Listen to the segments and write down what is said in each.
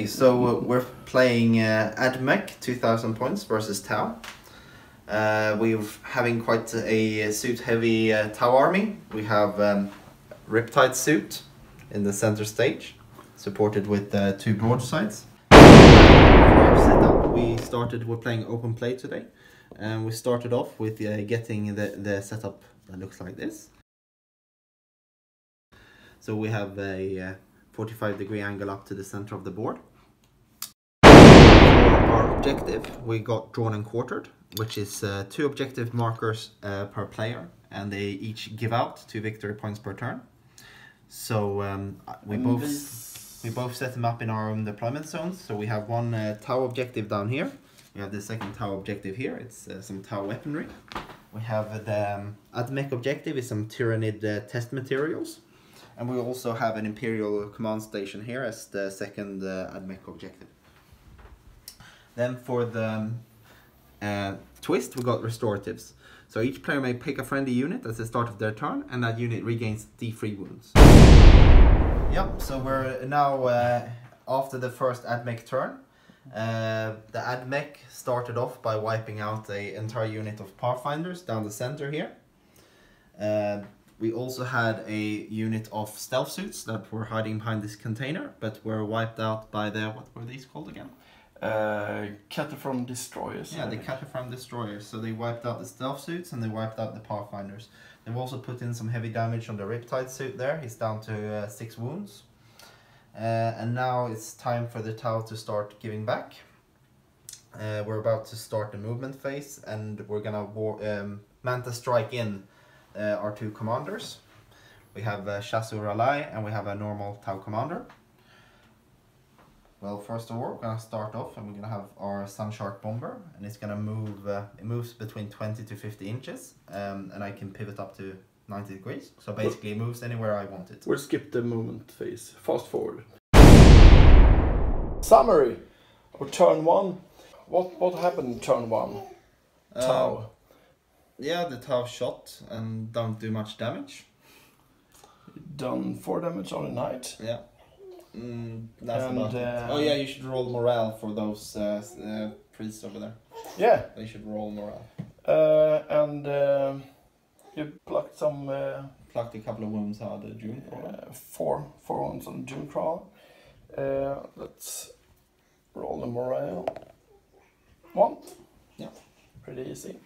so we're playing AdMech 2000 points versus Tau. We're having quite a suit-heavy Tau army. We have Riptide suit in the center stage, supported with 2 broadsides. For our setup, we're playing open play today, and we started off with getting the setup that looks like this. So we have a 45-degree angle up to the center of the board. For our objective, we got drawn and quartered, which is 2 objective markers per player, and they each give out 2 victory points per turn. So we both set them up in our own deployment zones. So we have one Tau objective down here. We have the second Tau objective here. It's some Tau weaponry. We have the AdMech objective is some Tyrannid test materials. And we also have an Imperial command station here as the second AdMech objective. Then for the twist, we got restoratives. So each player may pick a friendly unit at the start of their turn, and that unit regains D3 wounds. Yep, so we're now after the first AdMech turn. The AdMech started off by wiping out an entire unit of Pathfinders down the center here. We also had a unit of stealth suits that were hiding behind this container, but were wiped out by the, what were these called again? Cataphrom destroyers. Yeah, the Cataphrom destroyers. So they wiped out the stealth suits and they wiped out the Pathfinders. They've also put in some heavy damage on the Riptide suit there. He's down to 6 wounds. And now it's time for the Tau to start giving back. We're about to start the movement phase, and we're gonna Manta strike in our 2 commanders. We have Shasur Alai and we have a normal Tau commander. Well, first of all, we're gonna start off and we're gonna have our Sunshark bomber, and it's gonna move. It moves between 20 to 50 inches, and I can pivot up to 90 degrees. So basically, it moves anywhere I want it. We'll skip the movement phase. Fast forward. Summary of turn 1. What happened in turn 1? Tau. Yeah, the Tau shot and don't do much damage. Done 4 damage on a knight. Yeah. That's about it. Oh yeah, you should roll morale for those priests over there. Yeah. They should roll morale. And you plucked some... Plucked a couple of wounds out of the June crawl. 4 wounds on the June crawl. Let's roll the morale. 1. Yeah. Pretty easy.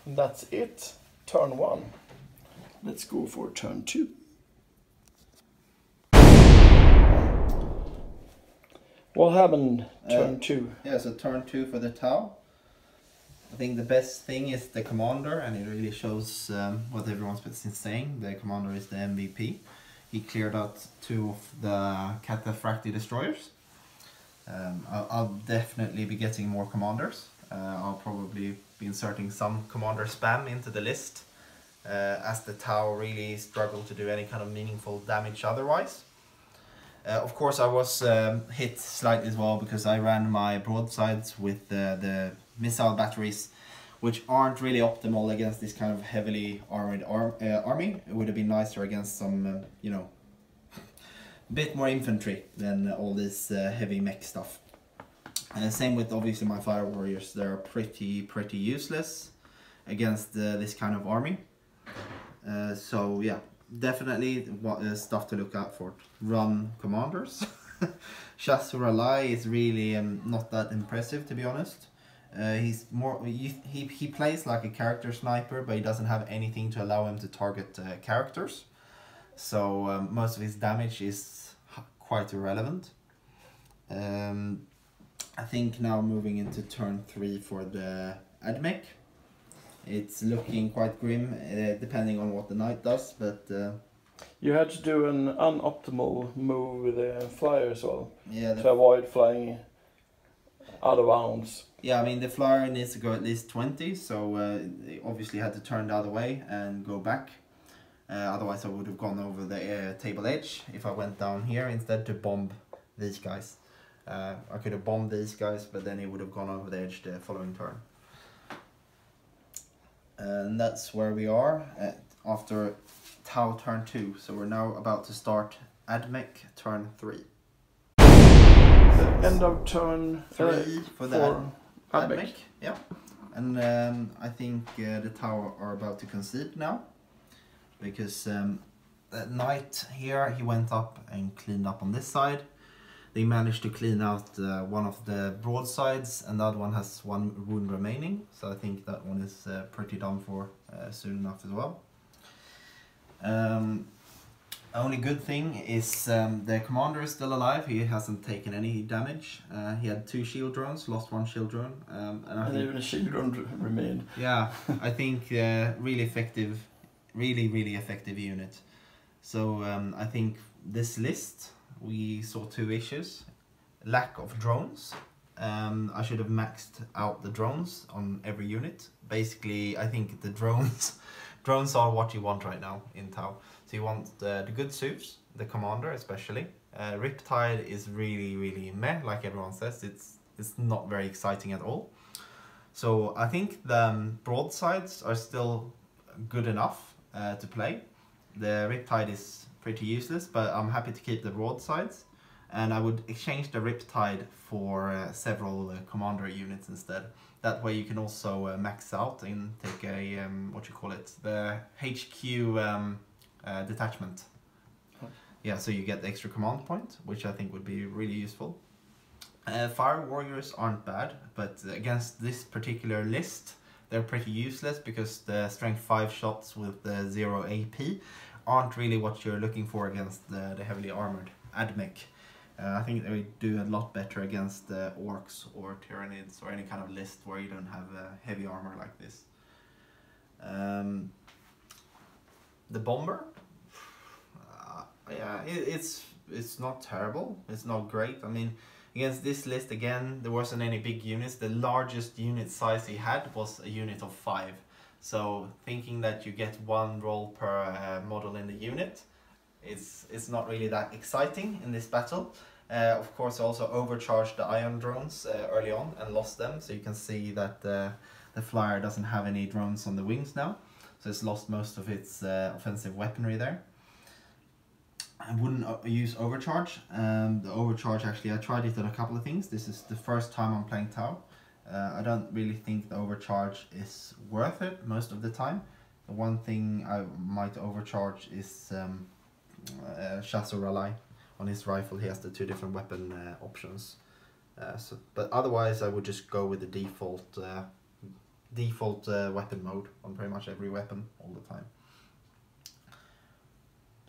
And that's it. Turn 1. Let's go for turn 2. What happened turn 2? Yeah, so turn 2 for the Tau. I think the best thing is the commander, and it really shows what everyone's been saying. The commander is the MVP. He cleared out 2 of the Cataphracti destroyers. I'll definitely be getting more commanders. I'll probably be inserting some commander spam into the list, as the Tau really struggle to do any kind of meaningful damage otherwise. Of course, I was hit slightly as well because I ran my broadsides with the missile batteries, which aren't really optimal against this kind of heavily armored army. It would have been nicer against some, you know, bit more infantry than all this heavy mech stuff. Same with obviously my fire warriors. They're pretty useless against this kind of army. So yeah, definitely stuff to look out for. Run commanders. Shasur Alai is really not that impressive, to be honest. He's more he plays like a character sniper, but he doesn't have anything to allow him to target characters. So most of his damage is quite irrelevant. I think now moving into turn 3 for the AdMech. It's looking quite grim, depending on what the knight does, but... you had to do an unoptimal move with the flyer as well, yeah, to avoid flying out of bounds. Yeah, I mean, the flyer needs to go at least 20, so they obviously had to turn the other way and go back. Otherwise I would have gone over the table edge if I went down here instead to bomb these guys. I could have bombed these guys, but then he would have gone over the edge the following turn. And that's where we are after Tau turn 2. So we're now about to start AdMech turn 3. End of turn 3 for the for AdMech. Yeah. And I think the Tower are about to concede now. Because at night here he went up and cleaned up on this side. They managed to clean out one of the broadsides, and the other one has 1 wound remaining. So I think that one is pretty done for soon enough as well. Only good thing is the commander is still alive. He hasn't taken any damage. He had 2 shield drones, lost 1 shield drone. And I think, even a shield drone remained. Yeah, I think really effective, really effective unit. So I think this list, we saw 2 issues. Lack of drones. I should have maxed out the drones on every unit. Basically, I think the drones are what you want right now in Tau. So you want the good suits, the commander especially. Riptide is really meh, like everyone says. It's not very exciting at all. So I think the broadsides are still good enough to play. The Riptide is pretty useless, but I'm happy to keep the broadsides. And I would exchange the Riptide for several commander units instead. That way you can also max out and take a, what you call it, the HQ detachment. Oh. Yeah, so you get the extra command point, which I think would be really useful. Fire warriors aren't bad, but against this particular list, they're pretty useless because the strength 5 shots with the 0 AP aren't really what you're looking for against the heavily armored AdMech. I think they do a lot better against orcs or tyrannids or any kind of list where you don't have heavy armor like this. The bomber, yeah, it's not terrible. It's not great. I mean, against this list again, there wasn't any big units. The largest unit size he had was a unit of 5. So thinking that you get 1 roll per model in the unit, it's not really that exciting in this battle. Of course, I also overcharged the ion drones early on and lost them. So you can see that the flyer doesn't have any drones on the wings now. So it's lost most of its offensive weaponry there. I wouldn't use overcharge. The overcharge, actually, I tried it on a couple of things. This is the first time I'm playing Tau. I don't really think the overcharge is worth it most of the time. The one thing I might overcharge is Chasseur Raleigh. On his rifle he has the 2 different weapon options. But otherwise I would just go with the default weapon mode on pretty much every weapon all the time.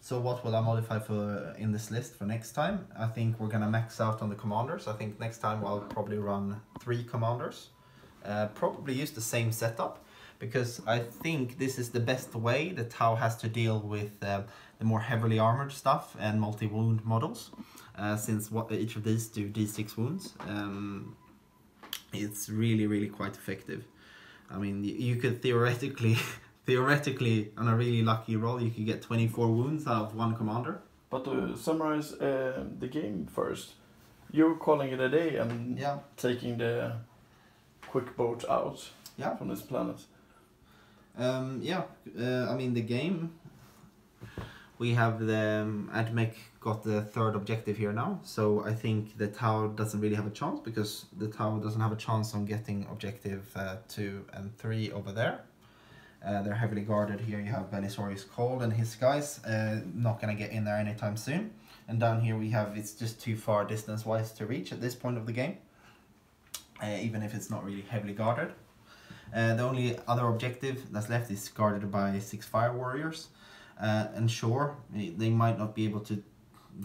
So what will I modify for in this list for next time? I think we're gonna max out on the commanders. I think next time I'll probably run 3 commanders. Probably use the same setup, because I think this is the best way that Tau has to deal with the more heavily armored stuff and multi-wound models. Since each of these do D6 wounds, it's really quite effective. I mean, you could theoretically on a really lucky roll, you could get 24 wounds out of 1 commander. But to summarize the game first, you're calling it a day and taking the quick boat out from this planet. I mean, the game, we have the AdMech got the 3rd objective here now, so I think the Tau doesn't really have a chance, because the Tau doesn't have a chance on getting objective 2 and 3 over there. They're heavily guarded here. You have Belisarius Cold and his guys, not gonna get in there anytime soon. And down here we have, it's just too far distance wise to reach at this point of the game, even if it's not really heavily guarded. The only other objective that's left is guarded by 6 fire warriors. And sure, they might not be able to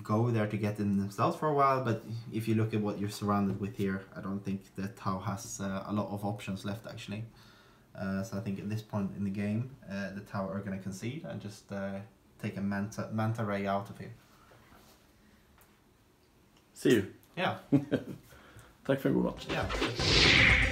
go there to get in themselves for a while, but if you look at what you're surrounded with here, I don't think that Tau has a lot of options left actually. So I think at this point in the game, the Tau are going to concede and just take a manta ray out of here. See you. Yeah. Tack för en god match. Yeah.